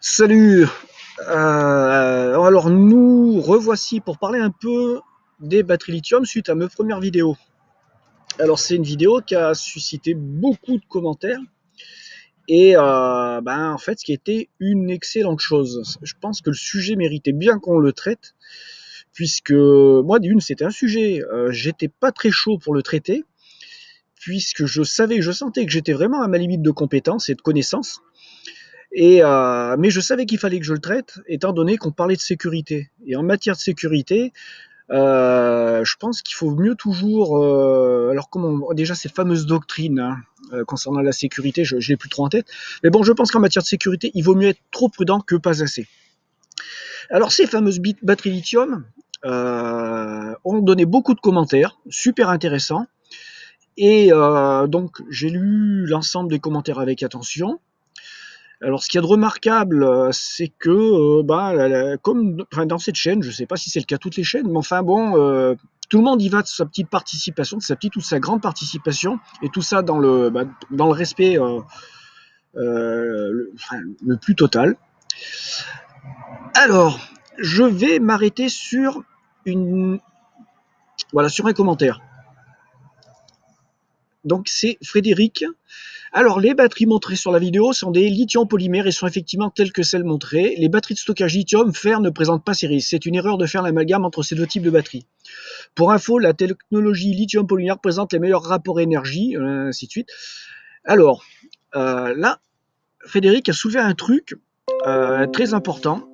Salut. Alors nous revoici pour parler un peu des batteries lithium suite à mes premières vidéos. Alors c'est une vidéo qui a suscité beaucoup de commentaires et en fait ce qui était une excellente chose. Je pense que le sujet méritait bien qu'on le traite puisque moi d'une c'était un sujet, j'étais pas très chaud pour le traiter puisque je sentais que j'étais vraiment à ma limite de compétences et de connaissances. Mais je savais qu'il fallait que je le traite, étant donné qu'on parlait de sécurité. Et en matière de sécurité, je pense qu'il faut mieux toujours. Alors, comment déjà cette fameuse doctrine concernant la sécurité, je l'ai plus trop en tête. Mais bon, je pense qu'en matière de sécurité, il vaut mieux être trop prudent que pas assez. Alors, ces fameuses batteries lithium ont donné beaucoup de commentaires, super intéressants. Et donc, j'ai lu l'ensemble des commentaires avec attention. Alors, ce qu'il y a de remarquable, c'est que, comme dans cette chaîne, je ne sais pas si c'est le cas de toutes les chaînes, mais enfin bon, tout le monde y va de sa petite participation, de sa petite ou de sa grande participation, et tout ça dans le respect le plus total. Alors, je vais m'arrêter sur sur un commentaire. Donc, c'est Frédéric. Alors, les batteries montrées sur la vidéo sont des lithium polymères et sont effectivement telles que celles montrées. Les batteries de stockage lithium fer ne présentent pas ces risques. C'est une erreur de faire l'amalgame entre ces deux types de batteries. Pour info, la technologie lithium polymère présente les meilleurs rapports énergie, ainsi de suite. Alors, là, Frédéric a soulevé un truc très important.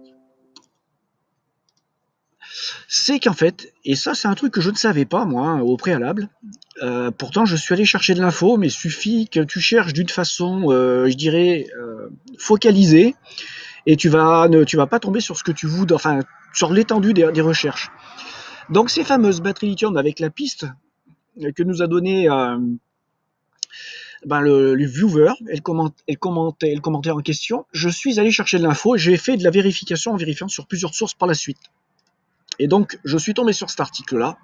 C'est qu'en fait, et ça c'est un truc que je ne savais pas moi au préalable, pourtant je suis allé chercher de l'info, mais il suffit que tu cherches d'une façon, je dirais, focalisée, et tu vas pas tomber sur ce que tu voudrais, enfin sur l'étendue des recherches. Donc ces fameuses batteries lithium avec la piste que nous a donné le viewer et le commentaire en question, je suis allé chercher de l'info et j'ai fait de la vérification en vérifiant sur plusieurs sources par la suite. Et donc je suis tombé sur cet article-là,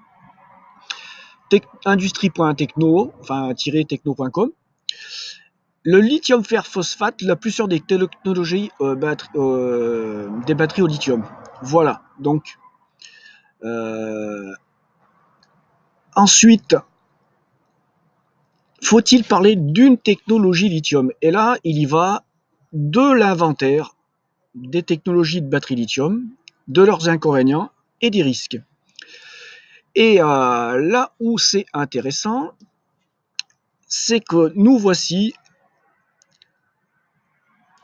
industrie.techno, enfin techno.com. Le lithium fer phosphate, la plus sûre des technologies des batteries au lithium. Voilà. Donc ensuite, faut-il parler d'une technologie lithium? Et là, il y va de l'inventaire des technologies de batterie lithium, de leurs inconvénients et des risques. Et là où c'est intéressant, c'est que nous voici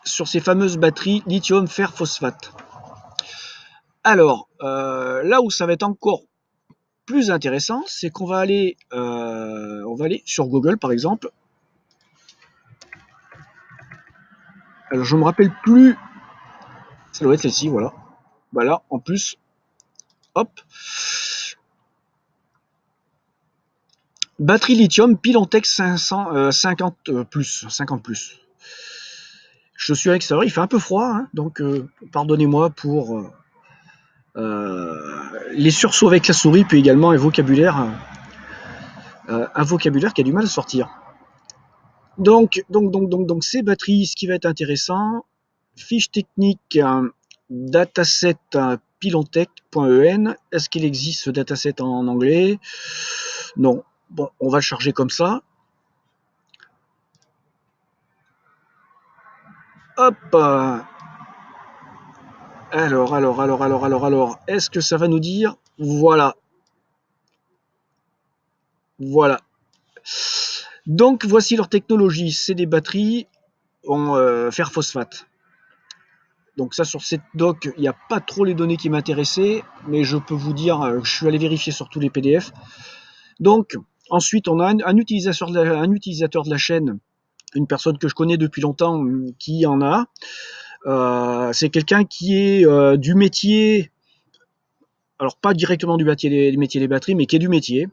sur ces fameuses batteries lithium fer phosphate. Alors, là où ça va être encore plus intéressant, c'est qu'on va aller sur Google par exemple. Alors je me rappelle plus, ça doit être celle-ci, voilà. Voilà, en plus, hop. Batterie lithium, pile en texte 550 plus, 50 plus. Je suis à l'extérieur, il fait un peu froid, hein, donc pardonnez-moi pour les sursauts avec la souris, puis également un vocabulaire qui a du mal à sortir. Donc ces batteries, ce qui va être intéressant, fiche technique dataset pilontech.en. Est-ce qu'il existe ce dataset en anglais? Non. Bon, on va le charger comme ça. Hop. Alors, est-ce que ça va nous dire? Voilà. Voilà. Donc, voici leur technologie. C'est des batteries en fer phosphate. Donc ça, sur cette doc, il n'y a pas trop les données qui m'intéressaient, mais je peux vous dire, je suis allé vérifier sur tous les PDF. Donc, ensuite, on a un utilisateur de la chaîne, une personne que je connais depuis longtemps qui en a. C'est quelqu'un qui est du métier, alors pas directement du métier des batteries, mais qui est du métier.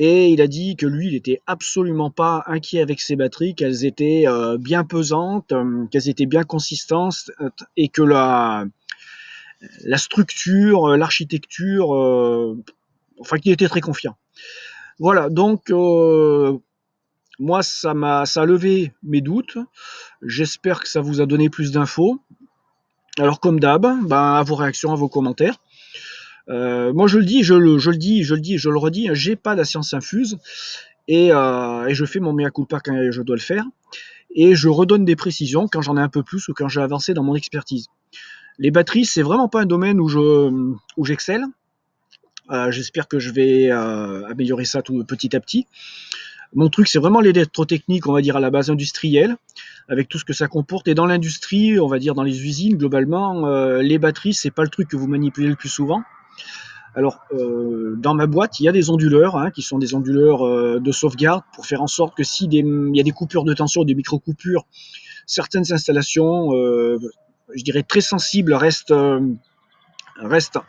Et il a dit que lui, il était absolument pas inquiet avec ses batteries, qu'elles étaient bien pesantes, qu'elles étaient bien consistantes, et que la structure, l'architecture, enfin qu'il était très confiant. Voilà, donc moi ça a levé mes doutes. J'espère que ça vous a donné plus d'infos. Alors comme d'hab, ben, à vos réactions, à vos commentaires. Moi je le dis, je le redis, hein, j'ai pas la science infuse et je fais mon mea culpa quand je dois le faire et je redonne des précisions quand j'en ai un peu plus ou quand j'ai avancé dans mon expertise. Les batteries, c'est vraiment pas un domaine où j'excelle. J'espère que je vais améliorer ça tout petit à petit. Mon truc, c'est vraiment l'électrotechnique, on va dire à la base industrielle, avec tout ce que ça comporte. Et dans l'industrie, on va dire dans les usines, globalement, les batteries, c'est pas le truc que vous manipulez le plus souvent. Alors, dans ma boîte, il y a des onduleurs, hein, qui sont des onduleurs de sauvegarde pour faire en sorte que si il y a des coupures de tension, des micro-coupures, certaines installations, je dirais très sensibles, restent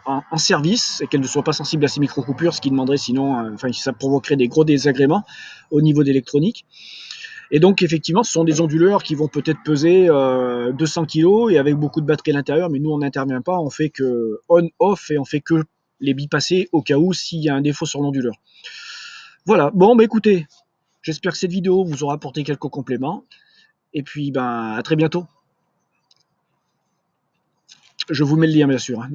en service et qu'elles ne soient pas sensibles à ces micro-coupures, ce qui demanderait sinon, enfin, ça provoquerait des gros désagréments au niveau d'électronique. Et donc, effectivement, ce sont des onduleurs qui vont peut-être peser 200 kg et avec beaucoup de batterie à l'intérieur, mais nous, on n'intervient pas, on fait que on-off et on fait que les bypasser au cas où s'il y a un défaut sur l'onduleur. Voilà, bon, bah écoutez, j'espère que cette vidéo vous aura apporté quelques compléments. Et puis, ben, à très bientôt. Je vous mets le lien, bien sûr, hein.